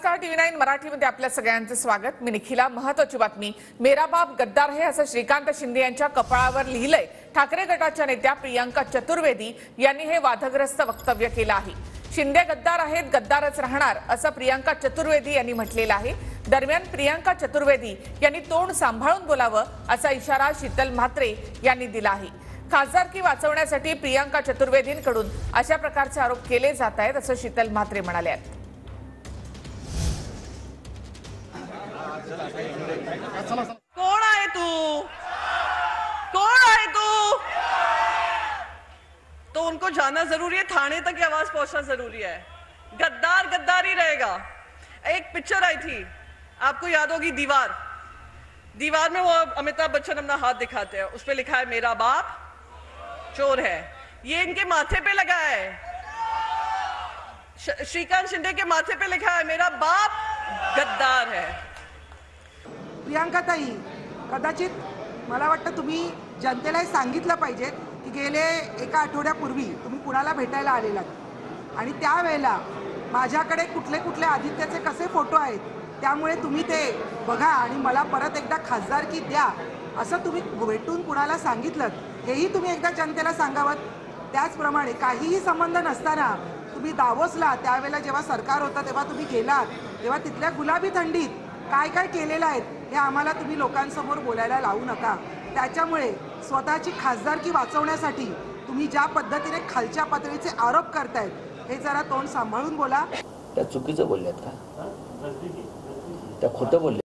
नमस्कार, TV9 मराठीमध्ये आपल्या सगळ्यांचं स्वागत। मी निखिला। महत्त्वाची बातमी, मेरा बाप गद्दार है असं श्रीकांत शिंदे यांच्या कपाळावर लिहिलंय। ठाकरे गटाच्या नेत्या प्रियांका चतुर्वेदी यांनी हे वादग्रस्त वक्तव्य केलं आहे। शिंदे गद्दार आहेत, गद्दारच राहणार असं प्रियांका चतुर्वेदी यांनी म्हटलेलं आहे। दरम्यान प्रियांका चतुर्वेदी यांनी तोंड सांभाळून बोलावं असा इशारा शीतल म्हात्रे यांनी दिला आहे। खासदारकी वाचवण्यासाठी प्रियांका चतुर्वेदींकडून अशा प्रकारचे आरोप केले जात आहेत असं शीतल म्हात्रे म्हणाले आहेत। कौन है तू? कौन है तू? तो उनको जाना जरूरी है, थाने तक ये आवाज पहुंचना जरूरी है। गद्दार गद्दार ही रहेगा। एक पिक्चर आई थी, आपको याद होगी, दीवार। दीवार में वो अमिताभ बच्चन अपना हाथ दिखाते हैं, उस पे लिखा है मेरा बाप चोर है। ये इनके माथे पे लगा है, श्रीकांत शिंदे के माथे पे लिखा है मेरा बाप गद्दार है। प्रियांका ताई, कदाचित मला वाटतं तुम्ही जनतेला हे सांगितलं पाहिजे की गेले एका आठवड्यापूर्वी तुम्ही कुणाला भेटायला आलेलात आणि त्यावेळेला माझ्याकडे कुठले कुठले आदित्यचे कसे फोटो आहेत, त्यामुळे तुम्ही ते बघा आणि मला परत एकदा खासदारकी द्या असं तुम्ही भेटून कुणाला सांगितलं, हेही तुम्ही एकदा जनतेला सांगावं। त्याचप्रमाणे काहीही संबंध नसताना तुम्ही दावोसला त्यावेळेला जेव्हा सरकार होतं तेव्हा तुम्ही गेलात, तेव्हा तिथल्या गुलाबी थंडीत काय काय केलेलं आहे हे आम्हाला तुम्ही लोकांसमोर बोलायला लावू नका। त्याच्यामुळे स्वतःची खासदारकी वाचवण्यासाठी तुम्ही ज्या पद्धतीने खालच्या पातळीचे आरोप करतायत हे जरा तोंड सांभाळून बोला। त्या चुकीचं बोलल्यात का? त्या खोटं बोलले?